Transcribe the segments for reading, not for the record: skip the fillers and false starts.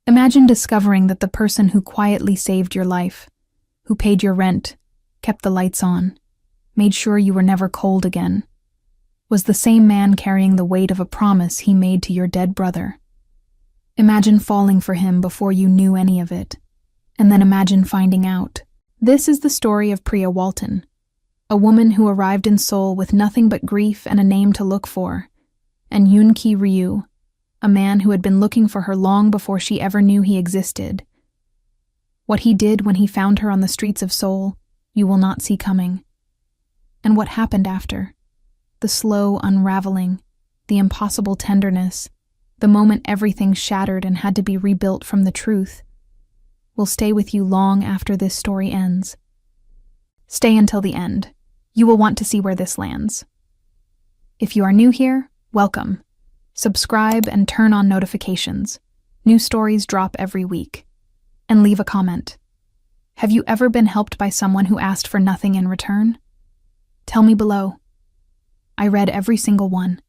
Imagine discovering that the person who quietly saved your life, who paid your rent, kept the lights on, made sure you were never cold again, was the same man carrying the weight of a promise he made to your dead brother. Imagine falling for him before you knew any of it, and then imagine finding out. This is the story of Priya Walton, a woman who arrived in Seoul with nothing but grief and a name to look for, and Yoon Ki-ryu, a man who had been looking for her long before she ever knew he existed. What he did when he found her on the streets of Seoul, you will not see coming. And what happened after? The slow unraveling, the impossible tenderness, the moment everything shattered and had to be rebuilt from the truth, will stay with you long after this story ends. Stay until the end. You will want to see where this lands. If you are new here, welcome. Subscribe and turn on notifications. New stories drop every week. And leave a comment. Have you ever been helped by someone who asked for nothing in return? Tell me below. I read every single one.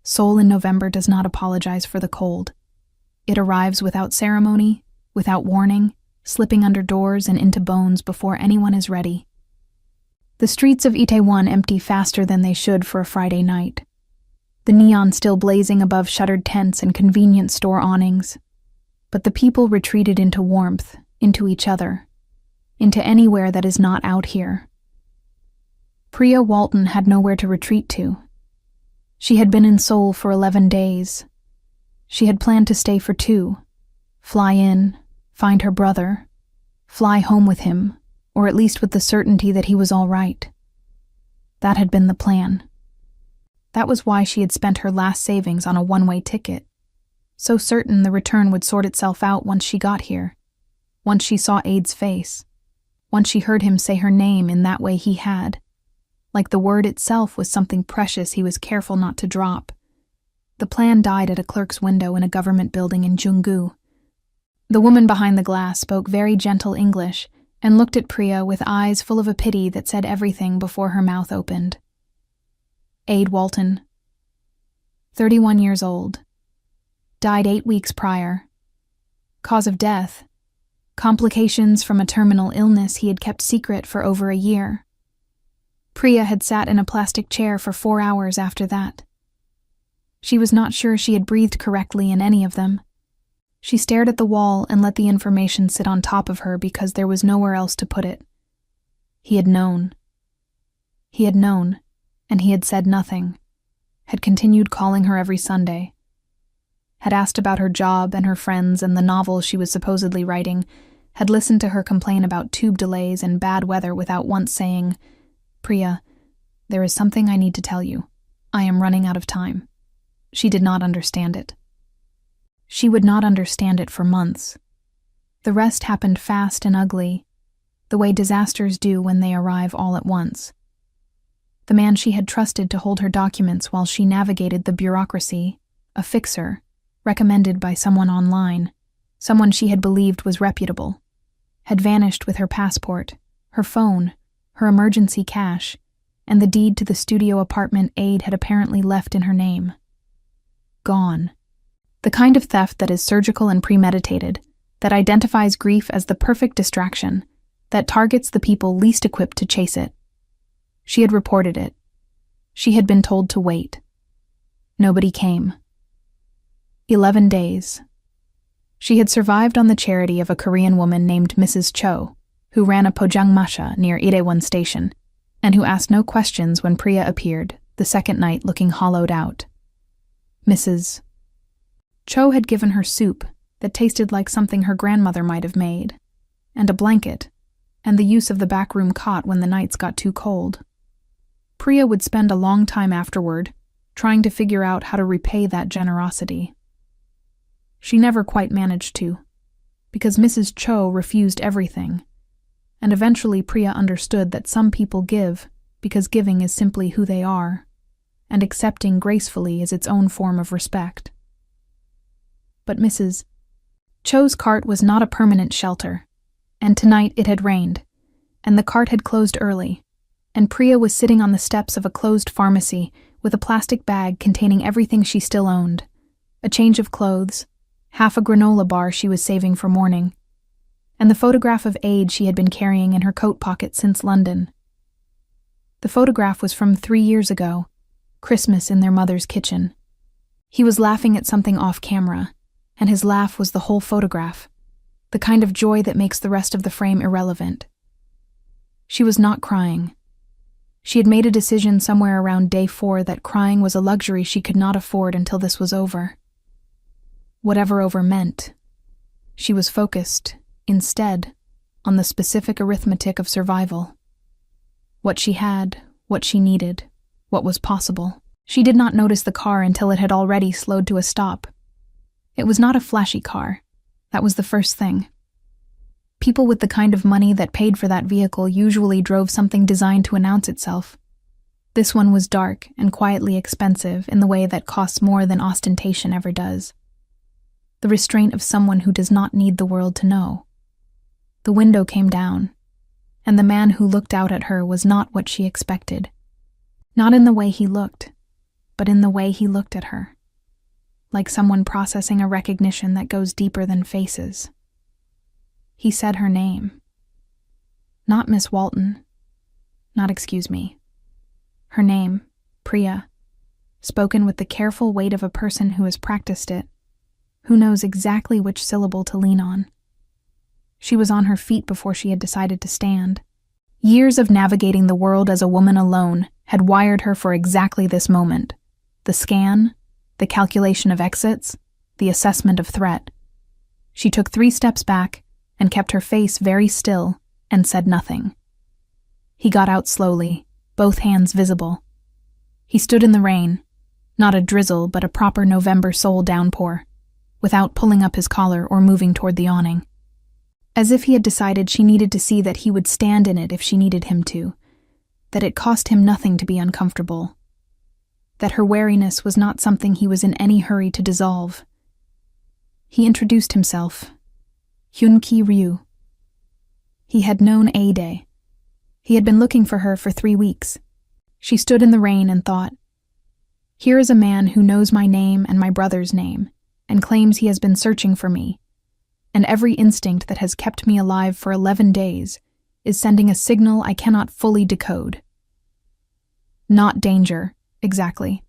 Seoul in November does not apologize for the cold. It arrives without ceremony, without warning, slipping under doors and into bones before anyone is ready. The streets of Itaewon empty faster than they should for a Friday night. The neon still blazing above shuttered tents and convenience store awnings. But the people retreated into warmth, into each other, into anywhere that is not out here. Priya Walton had nowhere to retreat to. She had been in Seoul for 11 days. She had planned to stay for 2, fly in, find her brother, fly home with him, or at least with the certainty that he was all right. That had been the plan. That was why she had spent her last savings on a one-way ticket, so certain the return would sort itself out once she got here, once she saw Ade's face, once she heard him say her name in that way he had, like the word itself was something precious he was careful not to drop. The plan died at a clerk's window in a government building in Junggu. The woman behind the glass spoke very gentle English and looked at Priya with eyes full of a pity that said everything before her mouth opened. Ade Walton, 31 years old, died 8 weeks prior. Cause of death: complications from a terminal illness he had kept secret for over a year. Priya had sat in a plastic chair for 4 hours after that. She was not sure she had breathed correctly in any of them. She stared at the wall and let the information sit on top of her because there was nowhere else to put it. He had known. He had known, and he had said nothing, had continued calling her every Sunday, had asked about her job and her friends and the novel she was supposedly writing, had listened to her complain about tube delays and bad weather without once saying, "Priya, there is something I need to tell you. I am running out of time." She did not understand it. She would not understand it for months. The rest happened fast and ugly, the way disasters do when they arrive all at once. The man she had trusted to hold her documents while she navigated the bureaucracy, a fixer, recommended by someone online, someone she had believed was reputable, had vanished with her passport, her phone, her emergency cash, and the deed to the studio apartment Ade had apparently left in her name. Gone. The kind of theft that is surgical and premeditated, that identifies grief as the perfect distraction, that targets the people least equipped to chase it. She had reported it. She had been told to wait. Nobody came. 11 days. She had survived on the charity of a Korean woman named Mrs. Cho, who ran a pojangmasha near Itaewon Station, and who asked no questions when Priya appeared, the second night looking hollowed out. Mrs. Cho had given her soup that tasted like something her grandmother might have made, and a blanket, and the use of the backroom cot when the nights got too cold. Priya would spend a long time afterward trying to figure out how to repay that generosity. She never quite managed to, because Mrs. Cho refused everything, and eventually Priya understood that some people give because giving is simply who they are, and accepting gracefully is its own form of respect. But Mrs. Cho's cart was not a permanent shelter, and tonight it had rained, and the cart had closed early, and Priya was sitting on the steps of a closed pharmacy with a plastic bag containing everything she still owned, a change of clothes, half a granola bar she was saving for morning, and the photograph of Aid she had been carrying in her coat pocket since London. The photograph was from 3 years ago, Christmas in their mother's kitchen. He was laughing at something off camera, and his laugh was the whole photograph, the kind of joy that makes the rest of the frame irrelevant. She was not crying. She had made a decision somewhere around day 4 that crying was a luxury she could not afford until this was over. Whatever over meant. She was focused, instead, on the specific arithmetic of survival. What she had, what she needed, what was possible. She did not notice the car until it had already slowed to a stop. It was not a flashy car. That was the first thing. People with the kind of money that paid for that vehicle usually drove something designed to announce itself. This one was dark and quietly expensive in the way that costs more than ostentation ever does. The restraint of someone who does not need the world to know. The window came down, and the man who looked out at her was not what she expected. Not in the way he looked, but in the way he looked at her. Like someone processing a recognition that goes deeper than faces. He said her name. Not Miss Walton. Not excuse me. Her name, Priya, spoken with the careful weight of a person who has practiced it, who knows exactly which syllable to lean on. She was on her feet before she had decided to stand. Years of navigating the world as a woman alone had wired her for exactly this moment. The scan, the calculation of exits, the assessment of threat. She took 3 steps back and kept her face very still and said nothing. He got out slowly, both hands visible. He stood in the rain, not a drizzle but a proper November Seoul downpour, without pulling up his collar or moving toward the awning. As if he had decided she needed to see that he would stand in it if she needed him to, that it cost him nothing to be uncomfortable, that her wariness was not something he was in any hurry to dissolve. He introduced himself. Hyun-ki Ryu. He had known A-Day. He had been looking for her for 3 weeks. She stood in the rain and thought, here is a man who knows my name and my brother's name, and claims he has been searching for me, and every instinct that has kept me alive for 11 days is sending a signal I cannot fully decode. Not danger, exactly.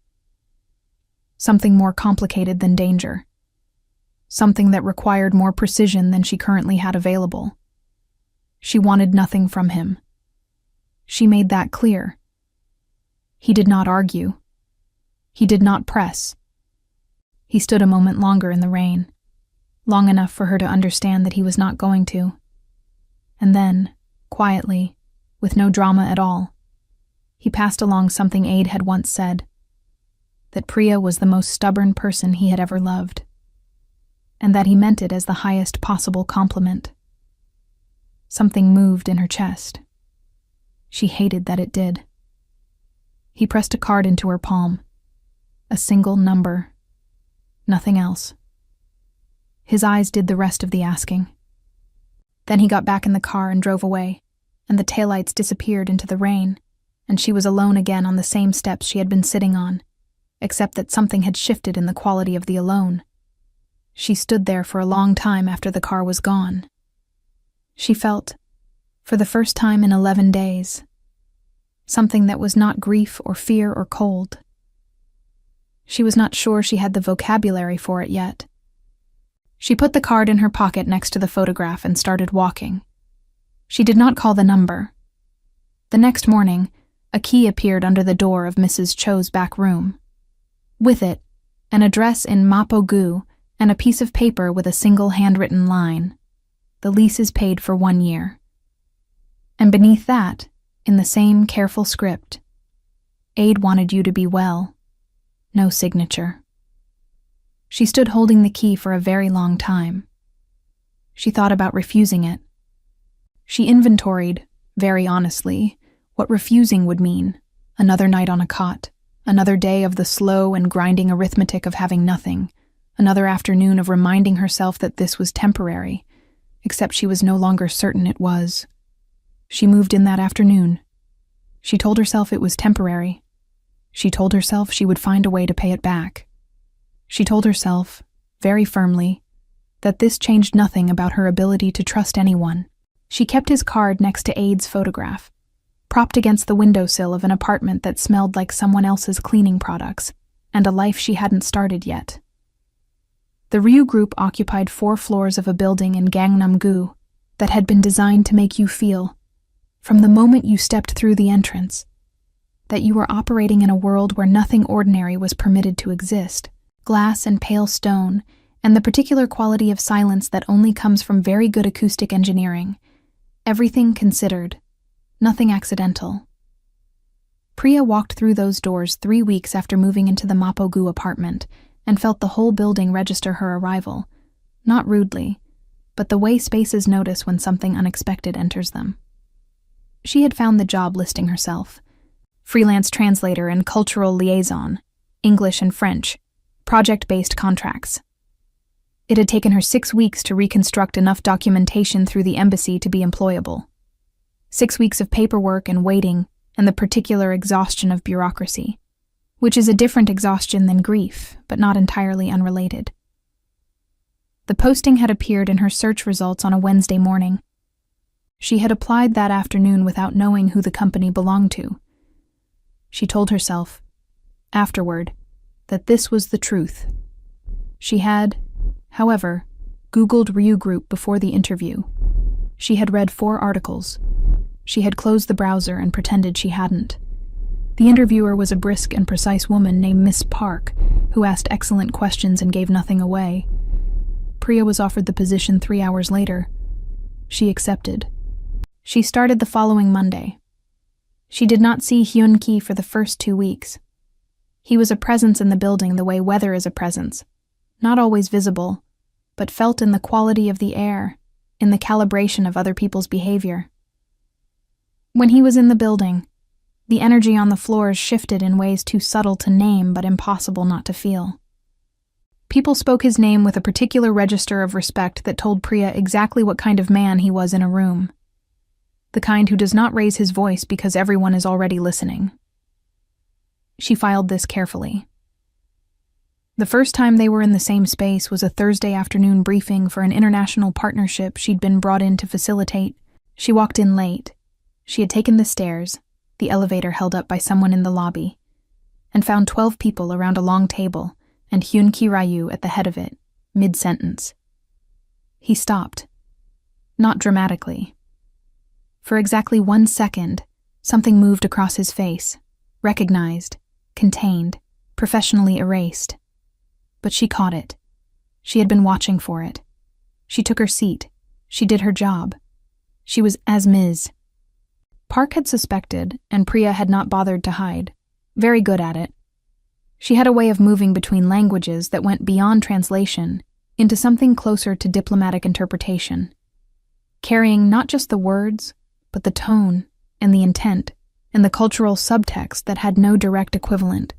Something more complicated than danger. Something that required more precision than she currently had available. She wanted nothing from him. She made that clear. He did not argue. He did not press. He stood a moment longer in the rain, long enough for her to understand that he was not going to. And then, quietly, with no drama at all, he passed along something Aid had once said, that Priya was the most stubborn person he had ever loved, and that he meant it as the highest possible compliment. Something moved in her chest. She hated that it did. He pressed a card into her palm. A single number. Nothing else. His eyes did the rest of the asking. Then he got back in the car and drove away, and the taillights disappeared into the rain, and she was alone again on the same steps she had been sitting on, except that something had shifted in the quality of the alone. She stood there for a long time after the car was gone. She felt, for the first time in 11 days, something that was not grief or fear or cold. She was not sure she had the vocabulary for it yet. She put the card in her pocket next to the photograph and started walking. She did not call the number. The next morning, a key appeared under the door of Mrs. Cho's back room. With it, an address in Mapo-gu and a piece of paper with a single handwritten line. The lease is paid for 1 year. And beneath that, in the same careful script, Aid wanted you to be well. No signature. She stood holding the key for a very long time. She thought about refusing it. She inventoried, very honestly, what refusing would mean. Another night on a cot, another day of the slow and grinding arithmetic of having nothing, another afternoon of reminding herself that this was temporary, except she was no longer certain it was. She moved in that afternoon. She told herself it was temporary. She told herself she would find a way to pay it back. She told herself, very firmly, that this changed nothing about her ability to trust anyone. She kept his card next to Ade's photograph, propped against the windowsill of an apartment that smelled like someone else's cleaning products, and a life she hadn't started yet. The Ryu group occupied 4 floors of a building in Gangnam-gu that had been designed to make you feel, from the moment you stepped through the entrance, that you were operating in a world where nothing ordinary was permitted to exist. Glass and pale stone, and the particular quality of silence that only comes from very good acoustic engineering. Everything considered, nothing accidental. Priya walked through those doors 3 weeks after moving into the Mapogu apartment and felt the whole building register her arrival, not rudely, but the way spaces notice when something unexpected enters them. She had found the job listing herself: freelance translator and cultural liaison, English and French, project-based contracts. It had taken her 6 weeks to reconstruct enough documentation through the embassy to be employable. 6 weeks of paperwork and waiting, and the particular exhaustion of bureaucracy, which is a different exhaustion than grief, but not entirely unrelated. The posting had appeared in her search results on a Wednesday morning. She had applied that afternoon without knowing who the company belonged to. She told herself, afterward, that this was the truth. She had, however, Googled Ryu Group before the interview. She had read 4 articles. She had closed the browser and pretended she hadn't. The interviewer was a brisk and precise woman named Miss Park, who asked excellent questions and gave nothing away. Priya was offered the position 3 hours later. She accepted. She started the following Monday. She did not see Hyun-ki for the first 2 weeks. He was a presence in the building the way weather is a presence, not always visible, but felt in the quality of the air, in the calibration of other people's behavior. When he was in the building, the energy on the floors shifted in ways too subtle to name but impossible not to feel. People spoke his name with a particular register of respect that told Priya exactly what kind of man he was in a room. The kind who does not raise his voice because everyone is already listening. She filed this carefully. The first time they were in the same space was a Thursday afternoon briefing for an international partnership she'd been brought in to facilitate. She walked in late. She had taken the stairs, the elevator held up by someone in the lobby, and found 12 people around a long table, and Hyun-ki Ryu at the head of it, mid-sentence. He stopped. Not dramatically. For exactly 1 second, something moved across his face, recognized, contained, professionally erased. But she caught it. She had been watching for it. She took her seat. She did her job. She was as Ms. Park had suspected, and Priya had not bothered to hide. Very good at it. She had a way of moving between languages that went beyond translation into something closer to diplomatic interpretation, carrying not just the words, but the tone and the intent and the cultural subtext that had no direct equivalent.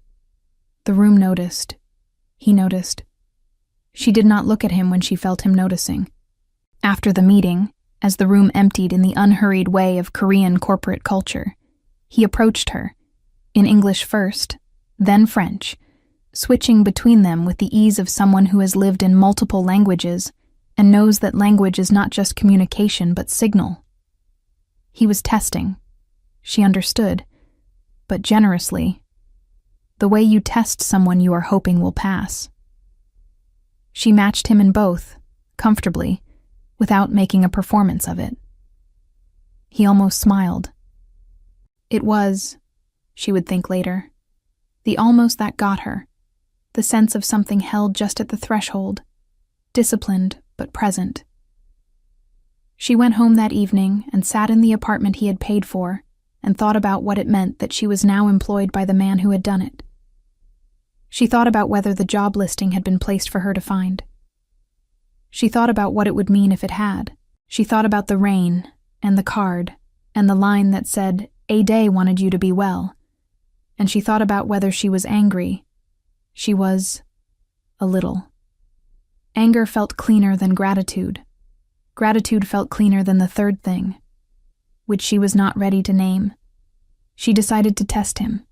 The room noticed. He noticed. She did not look at him when she felt him noticing. After the meeting, as the room emptied in the unhurried way of Korean corporate culture, he approached her, in English first, then French, switching between them with the ease of someone who has lived in multiple languages and knows that language is not just communication but signal. He was testing. She understood, but generously, the way you test someone you are hoping will pass. She matched him in both, comfortably, without making a performance of it. He almost smiled. It was, she would think later, the almost that got her, the sense of something held just at the threshold, disciplined but present. She went home that evening and sat in the apartment he had paid for and thought about what it meant that she was now employed by the man who had done it. She thought about whether the job listing had been placed for her to find. She thought about what it would mean if it had. She thought about the rain, and the card, and the line that said, "A day wanted you to be well." And she thought about whether she was angry. She was, a little. Anger felt cleaner than gratitude. Gratitude felt cleaner than the third thing, which she was not ready to name. She decided to test him.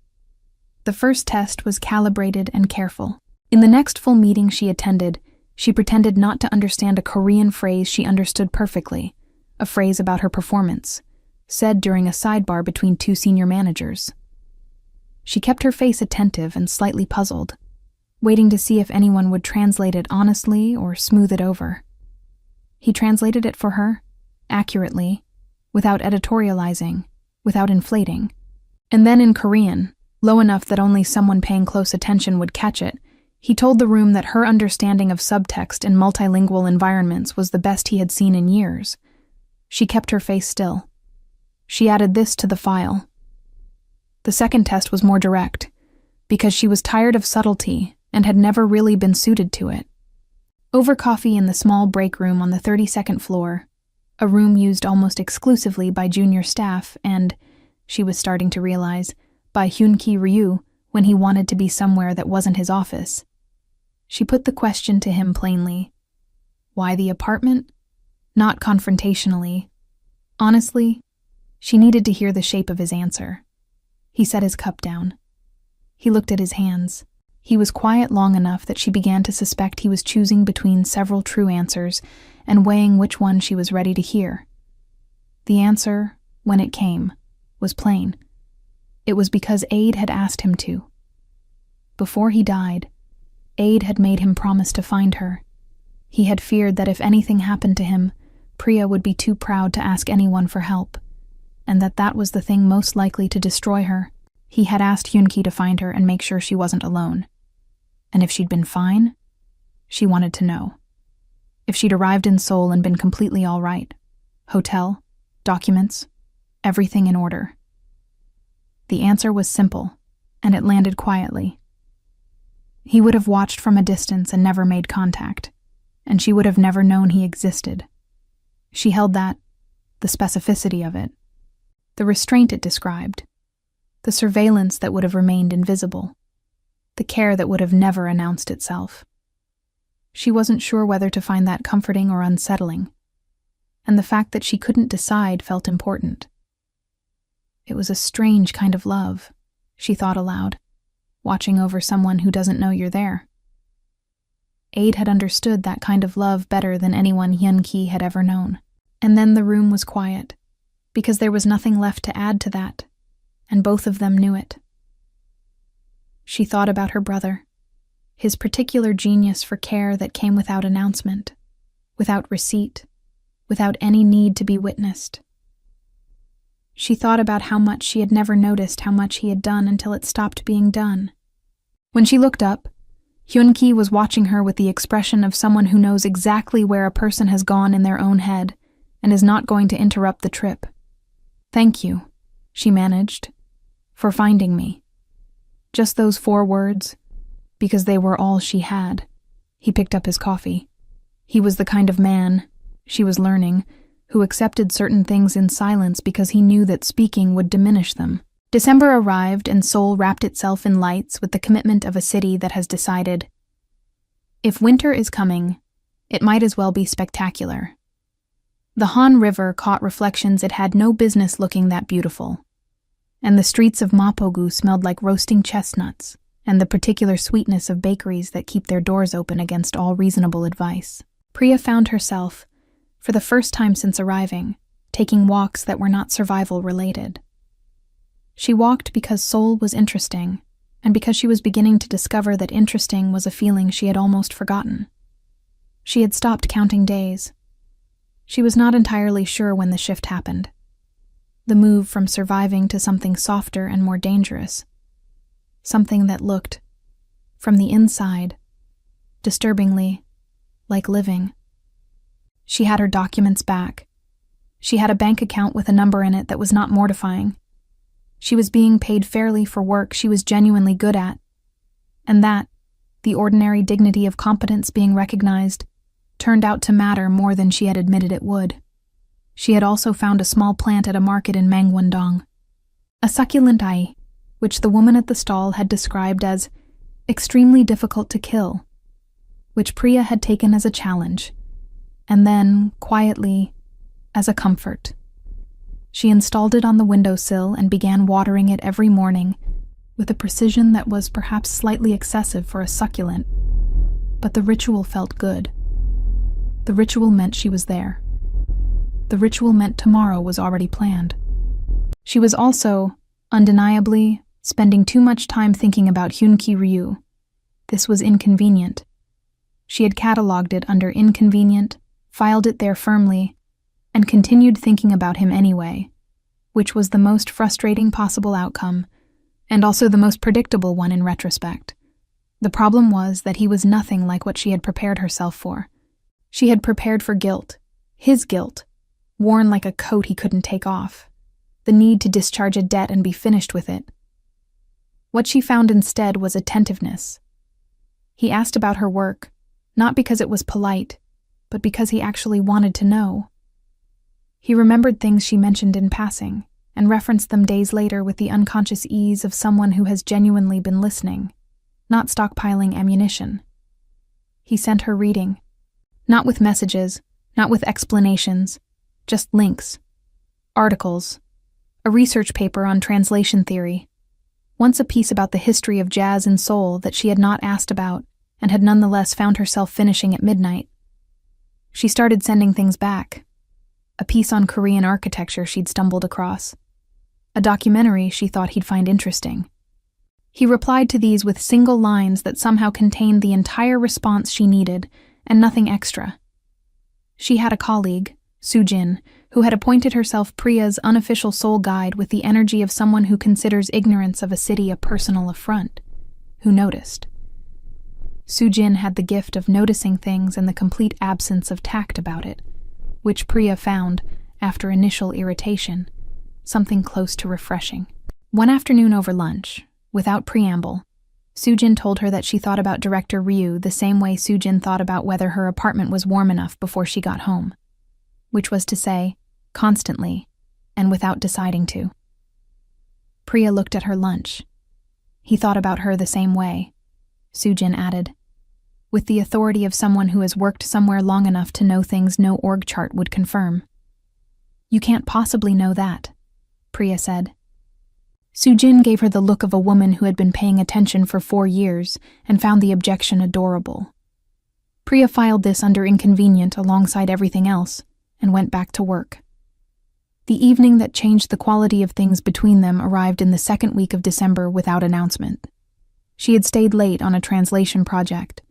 The first test was calibrated and careful. In the next full meeting she attended, She pretended not to understand a Korean phrase she understood perfectly, a phrase about her performance, said during a sidebar between two senior managers. She kept her face attentive and slightly puzzled, waiting to see if anyone would translate it honestly or smooth it over. He translated it for her, accurately, without editorializing, without inflating. And then in Korean, low enough that only someone paying close attention would catch it, he told the room that her understanding of subtext in multilingual environments was the best he had seen in years. She kept her face still. She added this to the file. The second test was more direct, because she was tired of subtlety and had never really been suited to it. Over coffee in the small break room on the 32nd floor, a room used almost exclusively by junior staff and, she was starting to realize, by Hyun-ki Ryu when he wanted to be somewhere that wasn't his office. She put the question to him plainly. Why the apartment? Not confrontationally. Honestly, she needed to hear the shape of his answer. He set his cup down. He looked at his hands. He was quiet long enough that she began to suspect he was choosing between several true answers and weighing which one she was ready to hear. The answer, when it came, was plain. It was because Aid had asked him to. Before he died, Aid had made him promise to find her. He had feared that if anything happened to him, Priya would be too proud to ask anyone for help, and that was the thing most likely to destroy her. He had asked Hyun-ki to find her and make sure she wasn't alone. And if she'd been fine, she wanted to know. If she'd arrived in Seoul and been completely all right. Hotel, documents, everything in order. The answer was simple, and it landed quietly. He would have watched from a distance and never made contact, and she would have never known he existed. She held that, the specificity of it, the restraint it described, the surveillance that would have remained invisible, the care that would have never announced itself. She wasn't sure whether to find that comforting or unsettling, and the fact that she couldn't decide felt important. It was a strange kind of love, she thought aloud, watching over someone who doesn't know you're there. Aid had understood that kind of love better than anyone Hyun-ki had ever known. And then the room was quiet, because there was nothing left to add to that, and both of them knew it. She thought about her brother, his particular genius for care that came without announcement, without receipt, without any need to be witnessed. She thought about how much she had never noticed how much he had done until it stopped being done. When she looked up, Hyun-ki was watching her with the expression of someone who knows exactly where a person has gone in their own head and is not going to interrupt the trip. "Thank you," she managed, "for finding me." Just those 4 words, because they were all she had. He picked up his coffee. He was the kind of man, she was learning, who accepted certain things in silence because he knew that speaking would diminish them. December arrived and Seoul wrapped itself in lights with the commitment of a city that has decided, if winter is coming, it might as well be spectacular. The Han River caught reflections it had no business looking that beautiful, and the streets of Mapogu smelled like roasting chestnuts and the particular sweetness of bakeries that keep their doors open against all reasonable advice. Priya found herself, for the first time since arriving, taking walks that were not survival-related. She walked because Seoul was interesting, and because she was beginning to discover that interesting was a feeling she had almost forgotten. She had stopped counting days. She was not entirely sure when the shift happened. The move from surviving to something softer and more dangerous. Something that looked, from the inside, disturbingly, like living. She had her documents back. She had a bank account with a number in it that was not mortifying. She was being paid fairly for work she was genuinely good at. And that, the ordinary dignity of competence being recognized, turned out to matter more than she had admitted it would. She had also found a small plant at a market in Mangwon-dong, a succulent ai, which the woman at the stall had described as extremely difficult to kill, which Priya had taken as a challenge, and then, quietly, as a comfort. She installed it on the windowsill and began watering it every morning, with a precision that was perhaps slightly excessive for a succulent. But the ritual felt good. The ritual meant she was there. The ritual meant tomorrow was already planned. She was also, undeniably, spending too much time thinking about Hyun-ki Ryu. This was inconvenient. She had catalogued it under inconvenient, filed it there firmly, and continued thinking about him anyway, which was the most frustrating possible outcome, and also the most predictable one in retrospect. The problem was that he was nothing like what she had prepared herself for. She had prepared for guilt, his guilt, worn like a coat he couldn't take off, the need to discharge a debt and be finished with it. What she found instead was attentiveness. He asked about her work, not because it was polite, but because he actually wanted to know. He remembered things she mentioned in passing, and referenced them days later with the unconscious ease of someone who has genuinely been listening, not stockpiling ammunition. He sent her reading, not with messages, not with explanations, just links, articles, a research paper on translation theory, once a piece about the history of jazz and soul that she had not asked about and had nonetheless found herself finishing at midnight. She started sending things back. A piece on Korean architecture she'd stumbled across. A documentary she thought he'd find interesting. He replied to these with single lines that somehow contained the entire response she needed, and nothing extra. She had a colleague, Soo-jin, who had appointed herself Priya's unofficial soul guide with the energy of someone who considers ignorance of a city a personal affront, who noticed. Soo-jin had the gift of noticing things and the complete absence of tact about it, which Priya found, after initial irritation, something close to refreshing. One afternoon over lunch, without preamble, Soo-jin told her that she thought about director Ryu the same way Soo-jin thought about whether her apartment was warm enough before she got home, which was to say, constantly, and without deciding to. Priya looked at her lunch. He thought about her the same way, Soo-jin added, with the authority of someone who has worked somewhere long enough to know things no org chart would confirm. You can't possibly know that, Priya said. Soo-jin gave her the look of a woman who had been paying attention for 4 years and found the objection adorable. Priya filed this under inconvenient alongside everything else and went back to work. The evening that changed the quality of things between them arrived in the second week of December without announcement. She had stayed late on a translation project,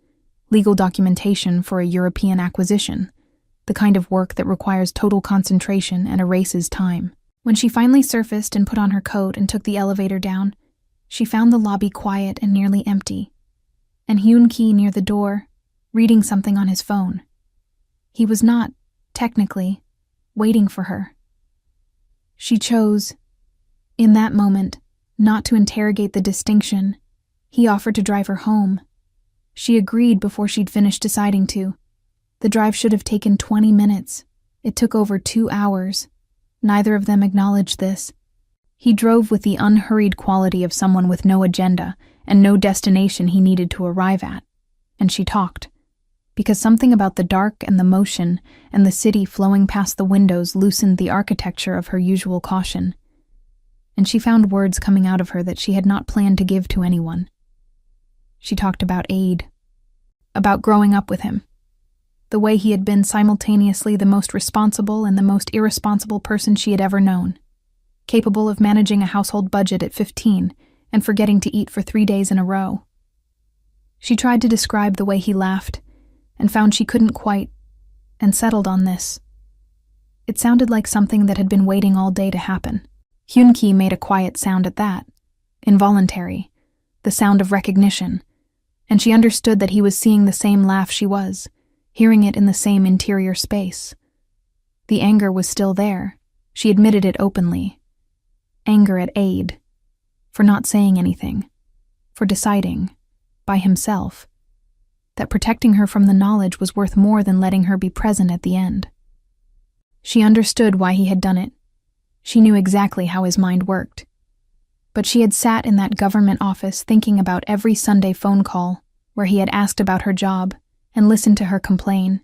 legal documentation for a European acquisition, the kind of work that requires total concentration and erases time. When she finally surfaced and put on her coat and took the elevator down, she found the lobby quiet and nearly empty, and Hyun-ki near the door, reading something on his phone. He was not, technically, waiting for her. She chose, in that moment, not to interrogate the distinction. He offered to drive her home. She agreed before she'd finished deciding to. The drive should have taken 20 minutes. It took over 2 hours. Neither of them acknowledged this. He drove with the unhurried quality of someone with no agenda and no destination he needed to arrive at. And she talked, because something about the dark and the motion and the city flowing past the windows loosened the architecture of her usual caution. And she found words coming out of her that she had not planned to give to anyone. She talked about Aid, about growing up with him, the way he had been simultaneously the most responsible and the most irresponsible person she had ever known, capable of managing a household budget at 15 and forgetting to eat for 3 days in a row. She tried to describe the way he laughed and found she couldn't quite, and settled on this. It sounded like something that had been waiting all day to happen. Hyun-ki made a quiet sound at that, involuntary, the sound of recognition, and she understood that he was seeing the same laugh she was, hearing it in the same interior space. The anger was still there. She admitted it openly. Anger at Aid, for not saying anything, for deciding, by himself, that protecting her from the knowledge was worth more than letting her be present at the end. She understood why he had done it. She knew exactly how his mind worked. But she had sat in that government office thinking about every Sunday phone call where he had asked about her job and listened to her complain,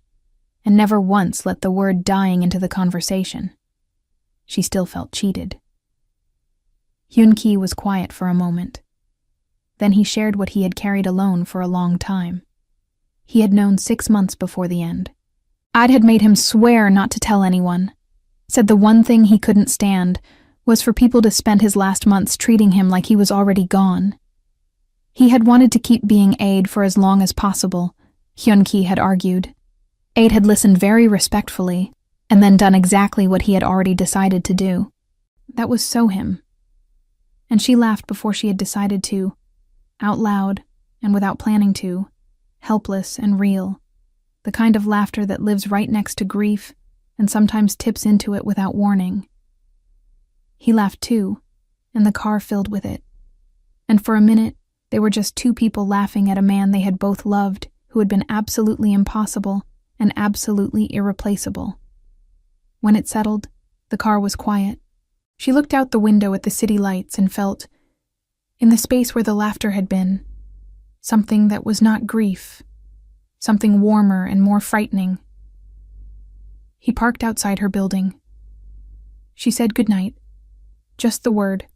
and never once let the word dying into the conversation. She still felt cheated. Hyun-ki was quiet for a moment. Then he shared what he had carried alone for a long time. He had known 6 months before the end. Ad had made him swear not to tell anyone. Said the one thing he couldn't stand was for people to spend his last months treating him like he was already gone. He had wanted to keep being Aid for as long as possible, Hyun-ki had argued. Aid had listened very respectfully, and then done exactly what he had already decided to do. That was so him. And she laughed before she had decided to, out loud and without planning to, helpless and real, the kind of laughter that lives right next to grief and sometimes tips into it without warning. He laughed too, and the car filled with it. And for a minute, they were just two people laughing at a man they had both loved, who had been absolutely impossible and absolutely irreplaceable. When it settled, the car was quiet. She looked out the window at the city lights and felt, in the space where the laughter had been, something that was not grief, something warmer and more frightening. He parked outside her building. She said goodnight, just the word,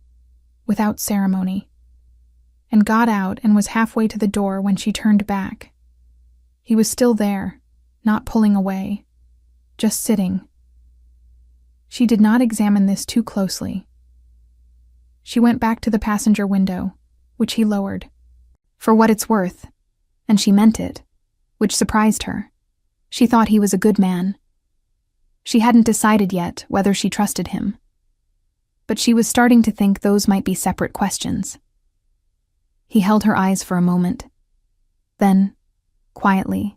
without ceremony, and got out and was halfway to the door when she turned back. He was still there, not pulling away, just sitting. She did not examine this too closely. She went back to the passenger window, which he lowered. For what it's worth, and she meant it, which surprised her. She thought he was a good man. She hadn't decided yet whether she trusted him, but she was starting to think those might be separate questions. He held her eyes for a moment. Then, quietly,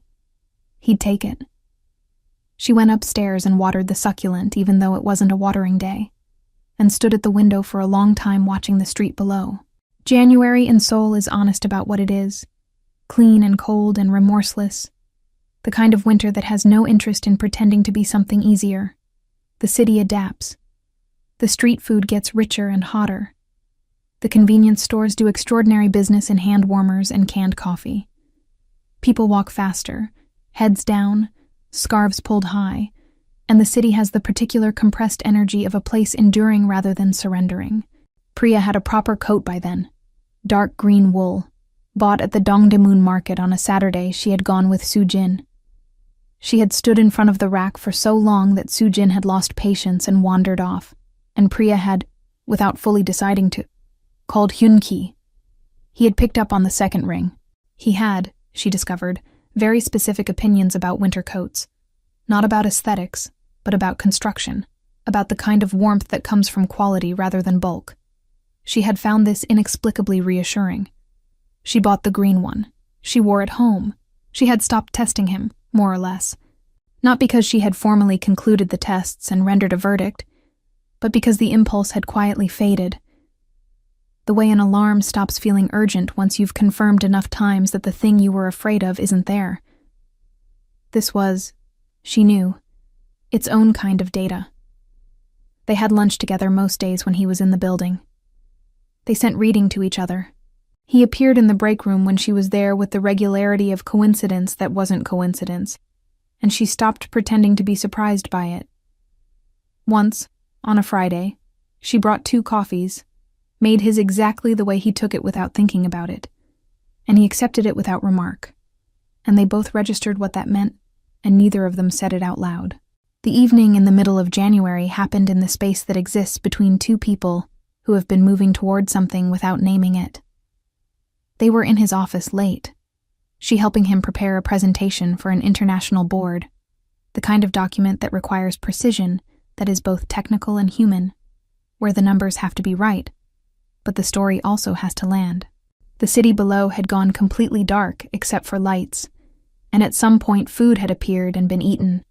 he'd take it. She went upstairs and watered the succulent even though it wasn't a watering day, and stood at the window for a long time watching the street below. January in Seoul is honest about what it is, clean and cold and remorseless, the kind of winter that has no interest in pretending to be something easier. The city adapts. The street food gets richer and hotter. The convenience stores do extraordinary business in hand warmers and canned coffee. People walk faster, heads down, scarves pulled high, and the city has the particular compressed energy of a place enduring rather than surrendering. Priya had a proper coat by then, dark green wool, bought at the Dongdaemun market on a Saturday she had gone with Soo-jin. She had stood in front of the rack for so long that Soo-jin had lost patience and wandered off, and Priya had, without fully deciding to, called Hyun-ki. He had picked up on the second ring. He had, she discovered, very specific opinions about winter coats. Not about aesthetics, but about construction, about the kind of warmth that comes from quality rather than bulk. She had found this inexplicably reassuring. She bought the green one. She wore it home. She had stopped testing him, more or less. Not because she had formally concluded the tests and rendered a verdict, but because the impulse had quietly faded. The way an alarm stops feeling urgent once you've confirmed enough times that the thing you were afraid of isn't there. This was, she knew, its own kind of data. They had lunch together most days when he was in the building. They sent reading to each other. He appeared in the break room when she was there with the regularity of coincidence that wasn't coincidence, and she stopped pretending to be surprised by it. Once, on a Friday, she brought 2 coffees, made his exactly the way he took it without thinking about it, and he accepted it without remark, and they both registered what that meant, and neither of them said it out loud. The evening in the middle of January happened in the space that exists between 2 people who have been moving toward something without naming it. They were in his office late, she helping him prepare a presentation for an international board, the kind of document that requires precision that is both technical and human, where the numbers have to be right, but the story also has to land. The city below had gone completely dark except for lights, and at some point food had appeared and been eaten,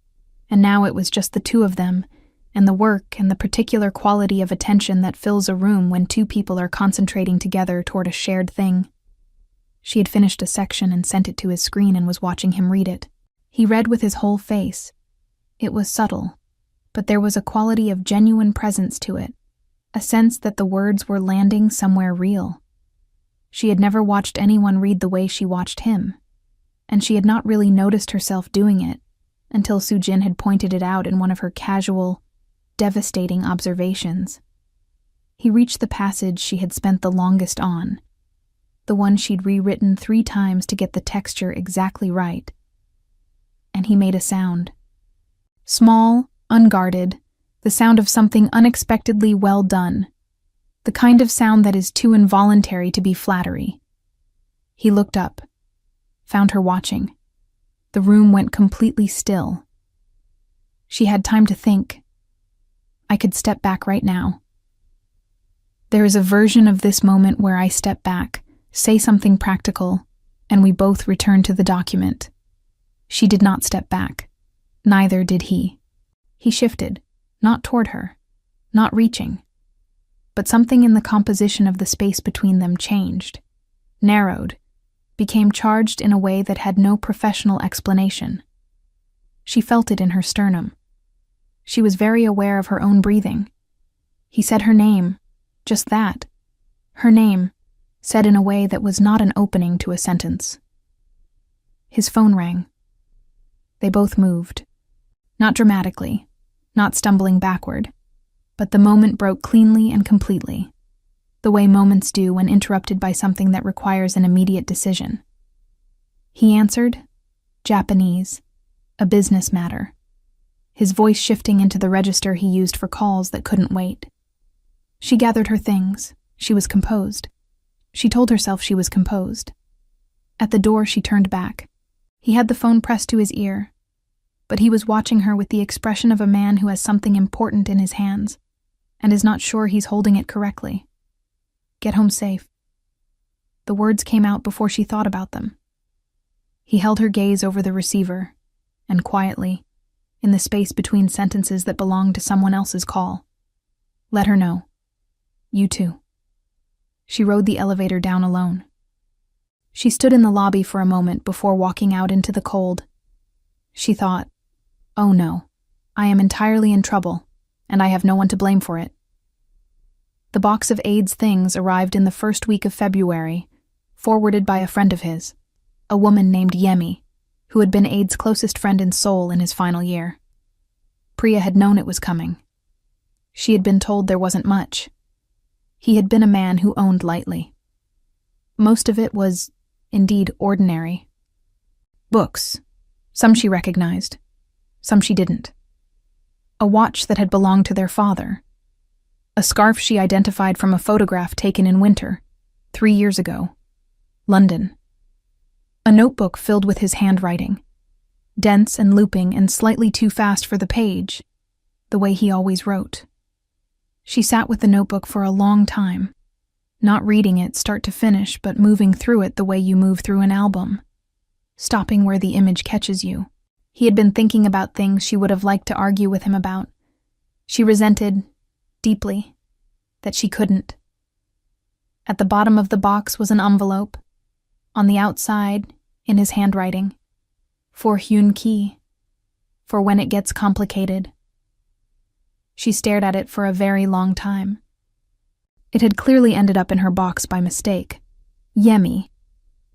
and now it was just the 2 of them, and the work and the particular quality of attention that fills a room when 2 people are concentrating together toward a shared thing. She had finished a section and sent it to his screen and was watching him read it. He read with his whole face. It was subtle, but there was a quality of genuine presence to it, a sense that the words were landing somewhere real. She had never watched anyone read the way she watched him, and she had not really noticed herself doing it until Soo-jin had pointed it out in one of her casual, devastating observations. He reached the passage she had spent the longest on, the one she'd rewritten 3 times to get the texture exactly right. And he made a sound. Small, unguarded, the sound of something unexpectedly well done. The kind of sound that is too involuntary to be flattery. He looked up, found her watching. The room went completely still. She had time to think. I could step back right now. There is a version of this moment where I step back, say something practical, and we both return to the document. She did not step back. Neither did he. He shifted, not toward her, not reaching. But something in the composition of the space between them changed, narrowed, became charged in a way that had no professional explanation. She felt it in her sternum. She was very aware of her own breathing. He said her name, just that. Her name, said in a way that was not an opening to a sentence. His phone rang. They both moved. Not dramatically, not stumbling backward, but the moment broke cleanly and completely, the way moments do when interrupted by something that requires an immediate decision. He answered, Japanese, a business matter, his voice shifting into the register he used for calls that couldn't wait. She gathered her things. She was composed. She told herself she was composed. At the door, she turned back. He had the phone pressed to his ear, but he was watching her with the expression of a man who has something important in his hands and is not sure he's holding it correctly. Get home safe. The words came out before she thought about them. He held her gaze over the receiver, and quietly, in the space between sentences that belonged to someone else's call, let her know. You too. She rode the elevator down alone. She stood in the lobby for a moment before walking out into the cold. She thought, oh no, I am entirely in trouble, and I have no one to blame for it. The box of AIDS things arrived in the first week of February, forwarded by a friend of his, a woman named Yemi, who had been Aid's closest friend in Seoul in his final year. Priya had known it was coming. She had been told there wasn't much. He had been a man who owned lightly. Most of it was, indeed, ordinary. Books. Some she recognized. Some she didn't. A watch that had belonged to their father. A scarf she identified from a photograph taken in winter, 3 years ago. London. A notebook filled with his handwriting. Dense and looping and slightly too fast for the page, the way he always wrote. She sat with the notebook for a long time, not reading it start to finish, but moving through it the way you move through an album, stopping where the image catches you. He had been thinking about things she would have liked to argue with him about. She resented, deeply, that she couldn't. At the bottom of the box was an envelope. On the outside, in his handwriting, for Hyun Ki, for when it gets complicated. She stared at it for a very long time. It had clearly ended up in her box by mistake. Yemi,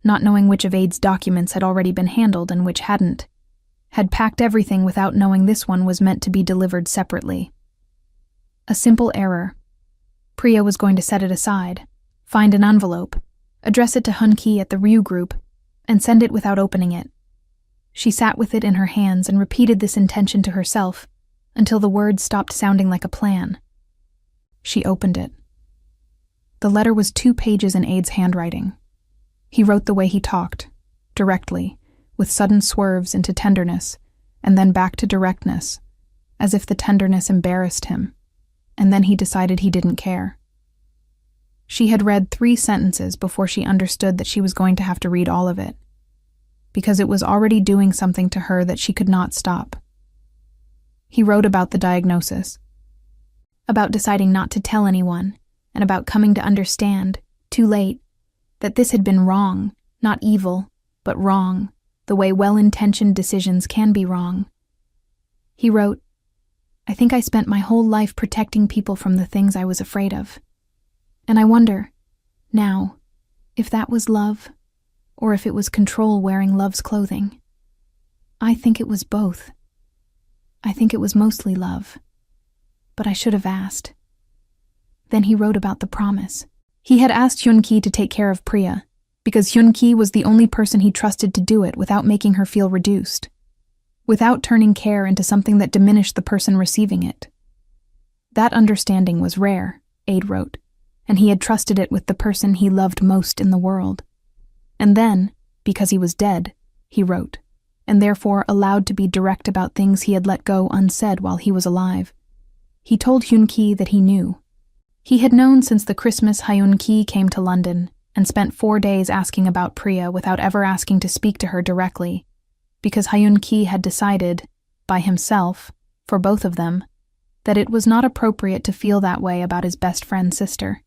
not knowing which of Aid's documents had already been handled and which hadn't, had packed everything without knowing this one was meant to be delivered separately. A simple error. Priya was going to set it aside, find an envelope, address it to Hyun Ki at the Ryu group, and send it without opening it. She sat with it in her hands and repeated this intention to herself until the words stopped sounding like a plan. She opened it. The letter was 2 pages in Aid's handwriting. He wrote the way he talked, directly, with sudden swerves into tenderness, and then back to directness, as if the tenderness embarrassed him, and then he decided he didn't care. She had read 3 sentences before she understood that she was going to have to read all of it, because it was already doing something to her that she could not stop. He wrote about the diagnosis, about deciding not to tell anyone, and about coming to understand, too late, that this had been wrong, not evil, but wrong, the way well-intentioned decisions can be wrong. He wrote, I think I spent my whole life protecting people from the things I was afraid of. And I wonder, now, if that was love, or if it was control wearing love's clothing. I think it was both. I think it was mostly love. But I should have asked. Then he wrote about the promise. He had asked Hyun Ki to take care of Priya, because Hyun-ki was the only person he trusted to do it without making her feel reduced, without turning care into something that diminished the person receiving it. That understanding was rare, Aid wrote, and he had trusted it with the person he loved most in the world. And then, because he was dead, he wrote, and therefore allowed to be direct about things he had let go unsaid while he was alive. He told Hyun-ki that he knew. He had known since the Christmas Hyun-ki came to London and spent 4 days asking about Priya without ever asking to speak to her directly, because Hyun-ki had decided, by himself, for both of them, that it was not appropriate to feel that way about his best friend's sister.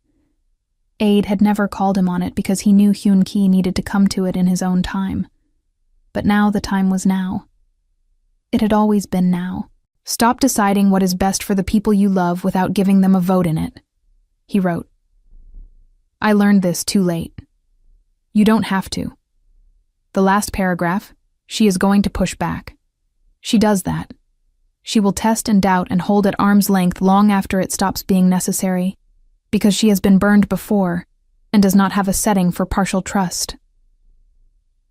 Aid had never called him on it because he knew Hyun-ki needed to come to it in his own time. But now the time was now. It had always been now. Stop deciding what is best for the people you love without giving them a vote in it, he wrote. I learned this too late. You don't have to. The last paragraph, she is going to push back. She does that. She will test and doubt and hold at arm's length long after it stops being necessary, because she has been burned before and does not have a setting for partial trust.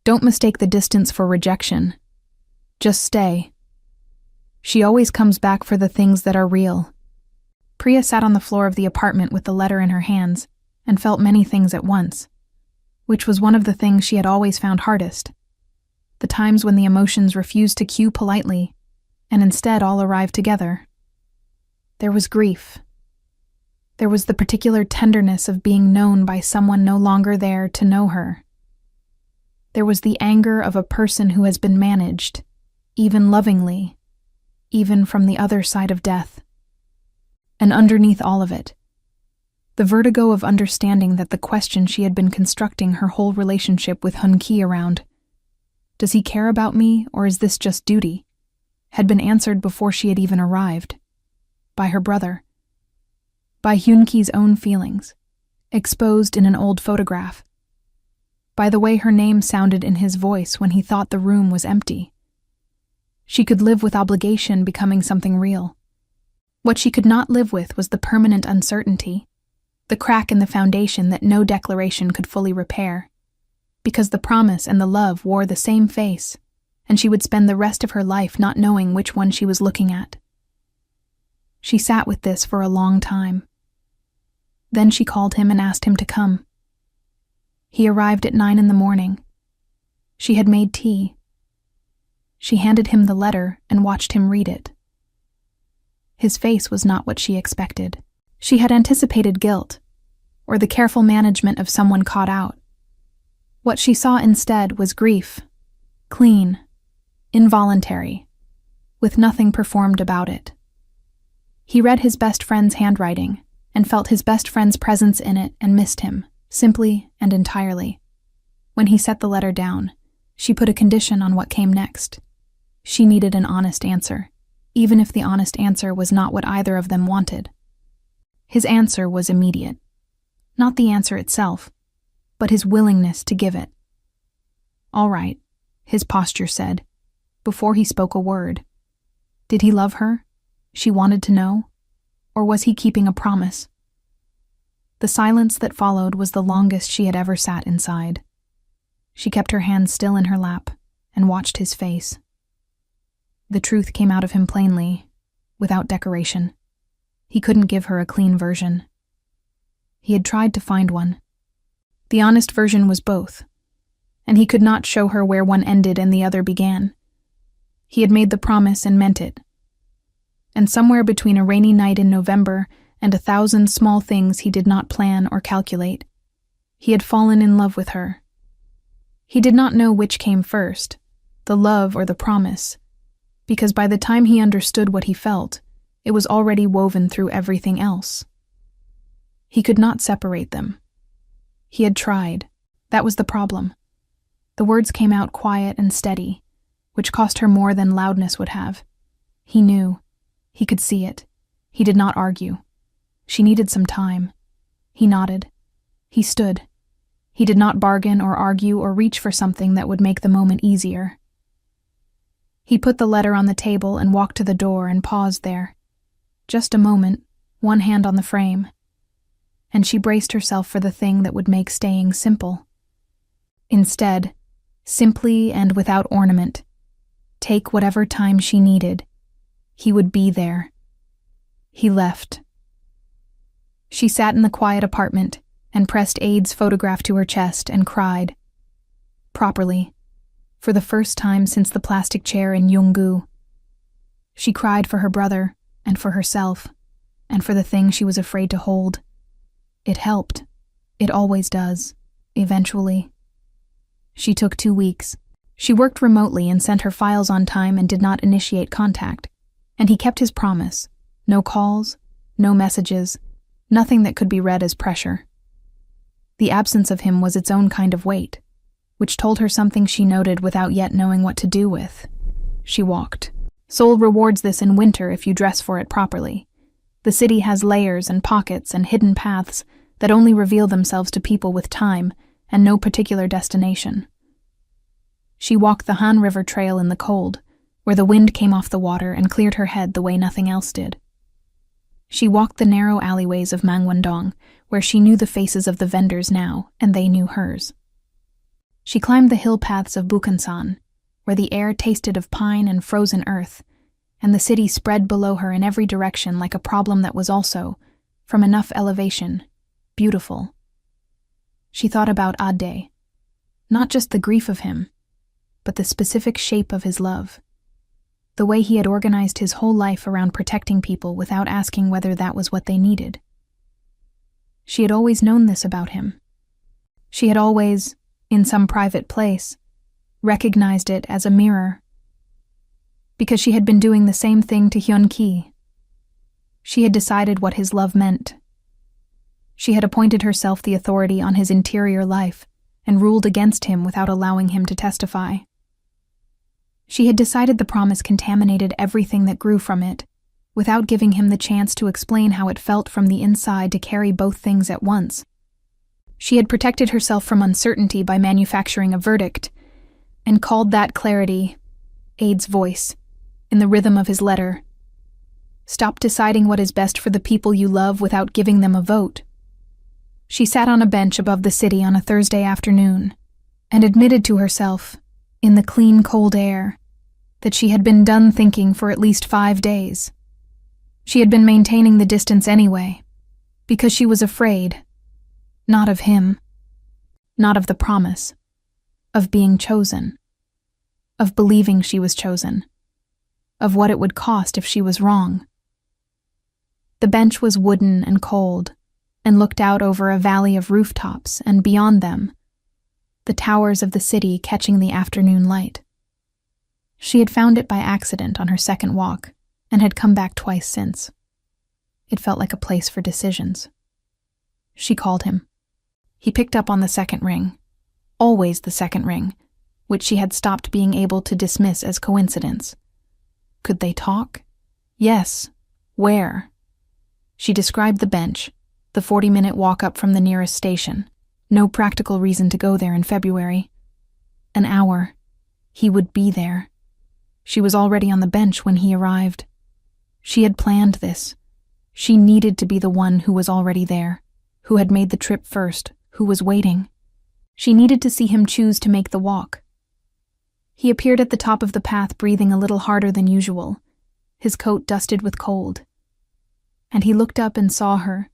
Don't mistake the distance for rejection. Just stay. She always comes back for the things that are real. Priya sat on the floor of the apartment with the letter in her hands and felt many things at once, which was one of the things she had always found hardest. The times when the emotions refused to cue politely and instead all arrived together. There was grief. There was the particular tenderness of being known by someone no longer there to know her. There was the anger of a person who has been managed, even lovingly, even from the other side of death. And underneath all of it, the vertigo of understanding that the question she had been constructing her whole relationship with Hyun-ki around, does he care about me or is this just duty, had been answered before she had even arrived, by her brother, by Hyun-ki's own feelings, exposed in an old photograph, by the way her name sounded in his voice when he thought the room was empty. She could live with obligation becoming something real. What she could not live with was the permanent uncertainty, the crack in the foundation that no declaration could fully repair, because the promise and the love wore the same face, and she would spend the rest of her life not knowing which one she was looking at. She sat with this for a long time. Then she called him and asked him to come. He arrived at 9 a.m. She had made tea. She handed him the letter and watched him read it. His face was not what she expected. She had anticipated guilt, or the careful management of someone caught out. What she saw instead was grief, clean, involuntary, with nothing performed about it. He read his best friend's handwriting and felt his best friend's presence in it and missed him, simply and entirely. When he set the letter down, she put a condition on what came next. She needed an honest answer, even if the honest answer was not what either of them wanted. His answer was immediate. Not the answer itself, but his willingness to give it. All right, his posture said, before he spoke a word. Did he love her? She wanted to know. Or was he keeping a promise? The silence that followed was the longest she had ever sat inside. She kept her hands still in her lap and watched his face. The truth came out of him plainly, without decoration. He couldn't give her a clean version. He had tried to find one. The honest version was both, and he could not show her where one ended and the other began. He had made the promise and meant it. And somewhere between a rainy night in November and 1,000 small things he did not plan or calculate, he had fallen in love with her. He did not know which came first, the love or the promise, because by the time he understood what he felt, it was already woven through everything else. He could not separate them. He had tried. That was the problem. The words came out quiet and steady, which cost her more than loudness would have. He knew. He could see it. He did not argue. She needed some time. He nodded. He stood. He did not bargain or argue or reach for something that would make the moment easier. He put the letter on the table and walked to the door and paused there. Just a moment, one hand on the frame. And she braced herself for the thing that would make staying simple. Instead, simply and without ornament, take whatever time she needed. He would be there. He left. She sat in the quiet apartment and pressed Ade's photograph to her chest and cried. Properly, for the first time since the plastic chair in Yonggu. She cried for her brother and for herself and for the thing she was afraid to hold. It helped. It always does, eventually. She took 2 weeks. She worked remotely and sent her files on time and did not initiate contact. And he kept his promise. No calls, no messages, nothing that could be read as pressure. The absence of him was its own kind of weight, which told her something she noted without yet knowing what to do with. She walked. Seoul rewards this in winter if you dress for it properly. The city has layers and pockets and hidden paths that only reveal themselves to people with time and no particular destination. She walked the Han River Trail in the cold, where the wind came off the water and cleared her head the way nothing else did. She walked the narrow alleyways of Mangwondong, where she knew the faces of the vendors now, and they knew hers. She climbed the hill paths of Bukhansan, where the air tasted of pine and frozen earth, and the city spread below her in every direction like a problem that was also, from enough elevation, beautiful. She thought about Ade, not just the grief of him, but the specific shape of his love. The way he had organized his whole life around protecting people without asking whether that was what they needed. She had always known this about him. She had always, in some private place, recognized it as a mirror. Because she had been doing the same thing to Hyun-ki. She had decided what his love meant. She had appointed herself the authority on his interior life and ruled against him without allowing him to testify. She had decided the promise contaminated everything that grew from it, without giving him the chance to explain how it felt from the inside to carry both things at once. She had protected herself from uncertainty by manufacturing a verdict, and called that clarity Ade's voice, in the rhythm of his letter. Stop deciding what is best for the people you love without giving them a vote. She sat on a bench above the city on a Thursday afternoon, and admitted to herself, in the clean, cold air, that she had been done thinking for at least 5 days. She had been maintaining the distance anyway, because she was afraid, not of him, not of the promise, of being chosen, of believing she was chosen, of what it would cost if she was wrong. The bench was wooden and cold, and looked out over a valley of rooftops, and beyond them, the towers of the city catching the afternoon light. She had found it by accident on her second walk, and had come back twice since. It felt like a place for decisions. She called him. He picked up on the second ring, always the second ring, which she had stopped being able to dismiss as coincidence. Could they talk? Yes. Where? She described the bench, the 40-minute walk up from the nearest station. No practical reason to go there in February. An hour. He would be there. She was already on the bench when he arrived. She had planned this. She needed to be the one who was already there, who had made the trip first, who was waiting. She needed to see him choose to make the walk. He appeared at the top of the path, breathing a little harder than usual, his coat dusted with cold. And he looked up and saw her,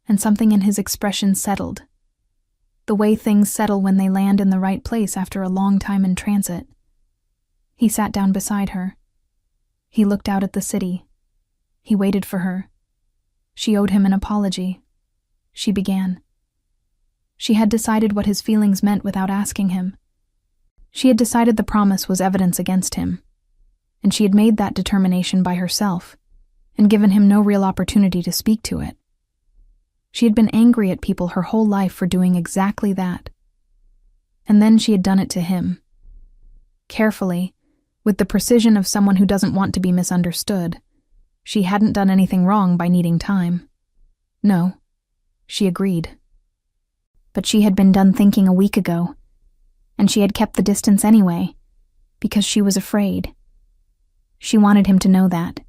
and something in his expression settled. The way things settle when they land in the right place after a long time in transit. He sat down beside her. He looked out at the city. He waited for her. She owed him an apology. She began. She had decided what his feelings meant without asking him. She had decided the promise was evidence against him, and she had made that determination by herself, and given him no real opportunity to speak to it. She had been angry at people her whole life for doing exactly that. And then she had done it to him. Carefully, with the precision of someone who doesn't want to be misunderstood. She hadn't done anything wrong by needing time. No, she agreed. But she had been done thinking a week ago, and she had kept the distance anyway, because she was afraid. She wanted him to know that.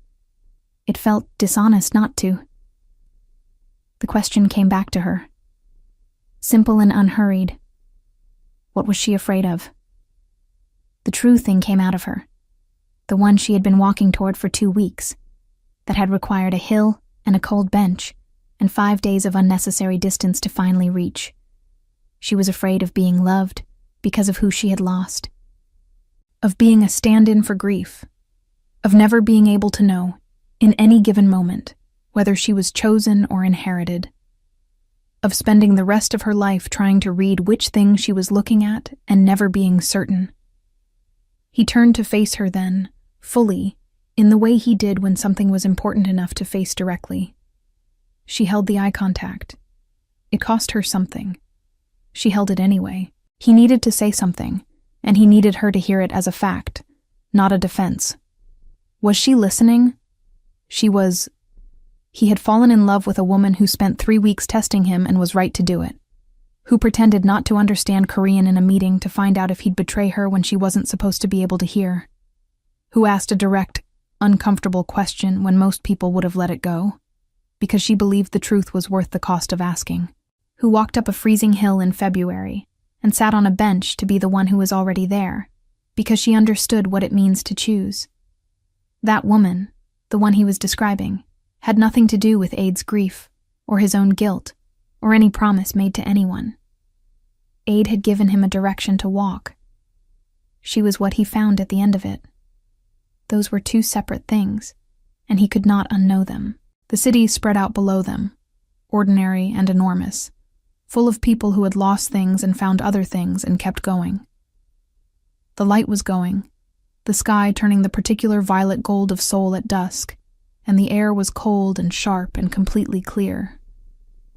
It felt dishonest not to. The question came back to her. Simple and unhurried. What was she afraid of? The true thing came out of her, the one she had been walking toward for 2 weeks, that had required a hill and a cold bench and 5 days of unnecessary distance to finally reach. She was afraid of being loved because of who she had lost, of being a stand-in for grief, of never being able to know, in any given moment, whether she was chosen or inherited, of spending the rest of her life trying to read which thing she was looking at and never being certain. He turned to face her then, fully, in the way he did when something was important enough to face directly. She held the eye contact. It cost her something. She held it anyway. He needed to say something, and he needed her to hear it as a fact, not a defense. Was she listening? He had fallen in love with a woman who spent 3 weeks testing him and was right to do it, who pretended not to understand Korean in a meeting to find out if he'd betray her when she wasn't supposed to be able to hear, who asked a direct, uncomfortable question when most people would have let it go, because she believed the truth was worth the cost of asking, who walked up a freezing hill in February and sat on a bench to be the one who was already there, because she understood what it means to choose. That woman, the one he was describing, had nothing to do with Ade's grief, or his own guilt, or any promise made to anyone. Ade had given him a direction to walk. She was what he found at the end of it. Those were 2 separate things, and he could not unknow them. The city spread out below them, ordinary and enormous, full of people who had lost things and found other things and kept going. The light was going, the sky turning the particular violet gold of Seoul at dusk, and the air was cold and sharp and completely clear.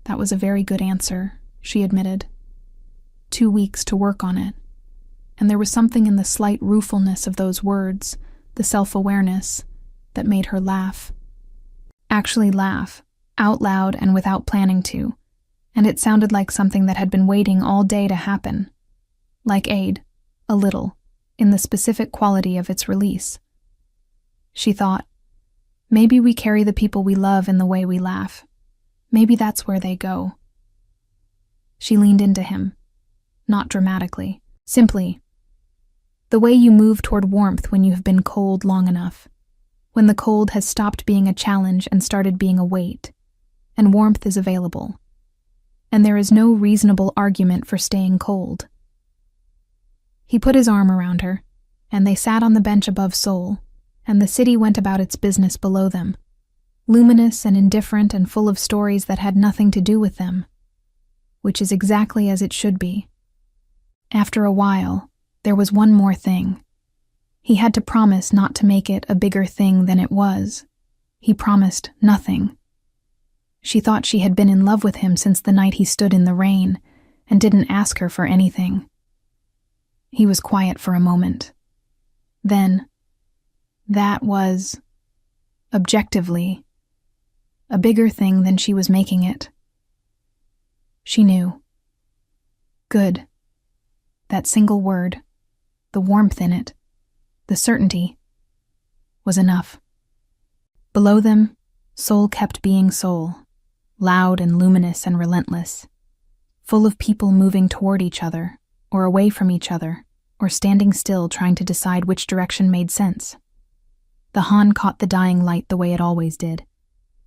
That was a very good answer, she admitted. 2 weeks to work on it, and there was something in the slight ruefulness of those words, the self-awareness, that made her laugh. Actually laugh, out loud and without planning to, and it sounded like something that had been waiting all day to happen. Like Ade, a little, in the specific quality of its release. She thought, maybe we carry the people we love in the way we laugh. Maybe that's where they go. She leaned into him, not dramatically, simply. The way you move toward warmth when you have been cold long enough, when the cold has stopped being a challenge and started being a weight, and warmth is available, and there is no reasonable argument for staying cold. He put his arm around her, and they sat on the bench above Seoul, and the city went about its business below them, luminous and indifferent and full of stories that had nothing to do with them, which is exactly as it should be. After a while, there was one more thing. He had to promise not to make it a bigger thing than it was. He promised nothing. She thought she had been in love with him since the night he stood in the rain and didn't ask her for anything. He was quiet for a moment. Then, that was, objectively, a bigger thing than she was making it. She knew. Good. That single word, the warmth in it, the certainty, was enough. Below them, Seoul kept being Seoul, loud and luminous and relentless, full of people moving toward each other, or away from each other, or standing still trying to decide which direction made sense. The Han caught the dying light the way it always did,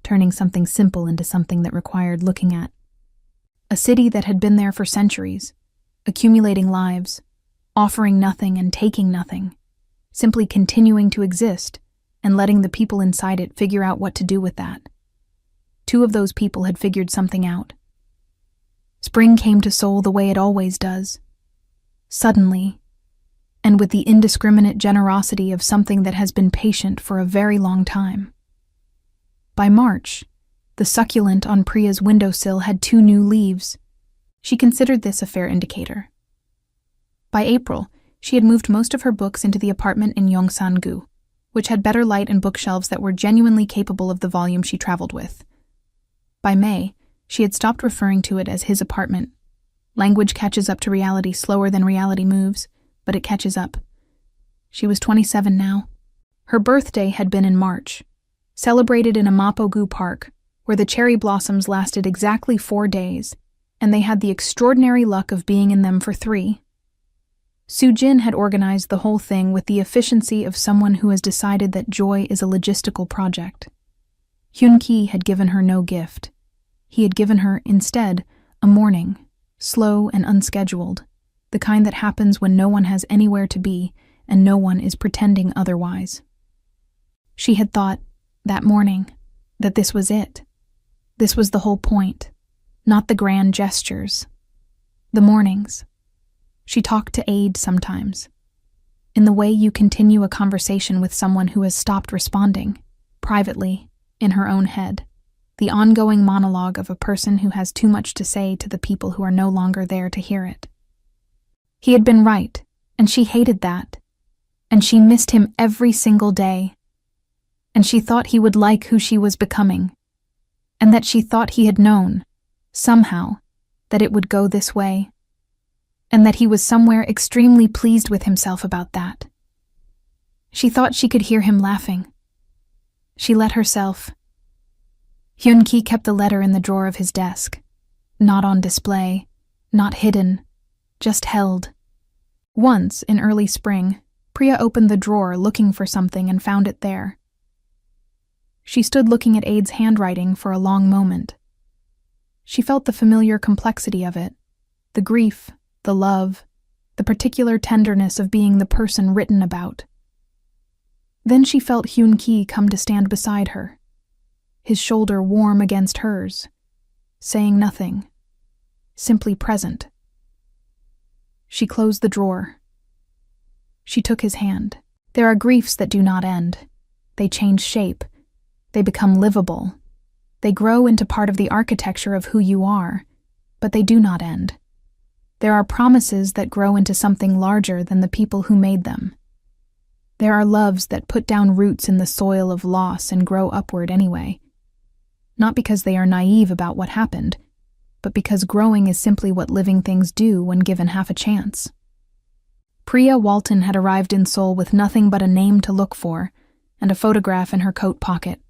turning something simple into something that required looking at. A city that had been there for centuries, accumulating lives, offering nothing and taking nothing, simply continuing to exist and letting the people inside it figure out what to do with that. 2 of those people had figured something out. Spring came to Seoul the way it always does, suddenly, and with the indiscriminate generosity of something that has been patient for a very long time. By March, the succulent on Priya's windowsill had 2 new leaves. She considered this a fair indicator. By April, she had moved most of her books into the apartment in Yongsan-gu, which had better light and bookshelves that were genuinely capable of the volume she traveled with. By May, she had stopped referring to it as his apartment. Language catches up to reality slower than reality moves, but it catches up. She was 27 now. Her birthday had been in March, celebrated in a Mapo-gu park, where the cherry blossoms lasted exactly 4 days, and they had the extraordinary luck of being in them for 3. Soo-jin had organized the whole thing with the efficiency of someone who has decided that joy is a logistical project. Hyun-ki had given her no gift. He had given her, instead, a morning, slow and unscheduled, the kind that happens when no one has anywhere to be and no one is pretending otherwise. She had thought, that morning, that this was it. This was the whole point, not the grand gestures. The mornings. She talked to Aid sometimes. In the way you continue a conversation with someone who has stopped responding, privately, in her own head. The ongoing monologue of a person who has too much to say to the people who are no longer there to hear it. He had been right, and she hated that. And she missed him every single day. And she thought he would like who she was becoming. And that she thought he had known, somehow, that it would go this way. And that he was somewhere extremely pleased with himself about that. She thought she could hear him laughing. She let herself. Hyun-ki kept the letter in the drawer of his desk. Not on display, not hidden, just held. Once, in early spring, Priya opened the drawer looking for something and found it there. She stood looking at Aid's handwriting for a long moment. She felt the familiar complexity of it, the grief, the love, the particular tenderness of being the person written about. Then she felt Hyun-ki come to stand beside her, his shoulder warm against hers, saying nothing, simply present. She closed the drawer. She took his hand. There are griefs that do not end. They change shape. They become livable. They grow into part of the architecture of who you are, but they do not end. There are promises that grow into something larger than the people who made them. There are loves that put down roots in the soil of loss and grow upward anyway. Not because they are naive about what happened, but because growing is simply what living things do when given half a chance. Priya Walton had arrived in Seoul with nothing but a name to look for and a photograph in her coat pocket.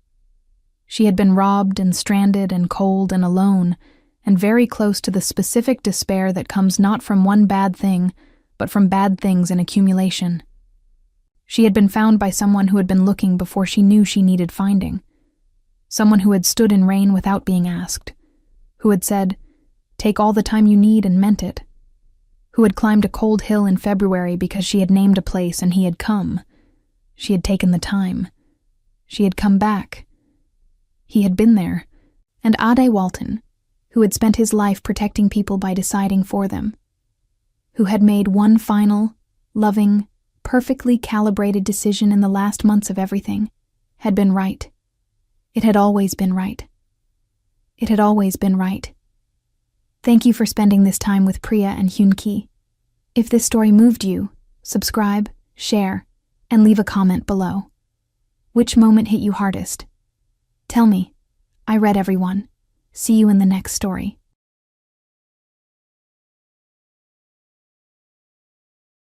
She had been robbed and stranded and cold and alone, and very close to the specific despair that comes not from one bad thing, but from bad things in accumulation. She had been found by someone who had been looking before she knew she needed finding. Someone who had stood in rain without being asked. Who had said, "Take all the time you need," and meant it. Who had climbed a cold hill in February because she had named a place and he had come. She had taken the time. She had come back. He had been there. And Ade Walton, who had spent his life protecting people by deciding for them. Who had made one final, loving, perfectly calibrated decision in the last months of everything, had been right. It had always been right. It had always been right. Thank you for spending this time with Priya and Hyun-ki. If this story moved you, subscribe, share, and leave a comment below. Which moment hit you hardest? Tell me. I read every one. See you in the next story.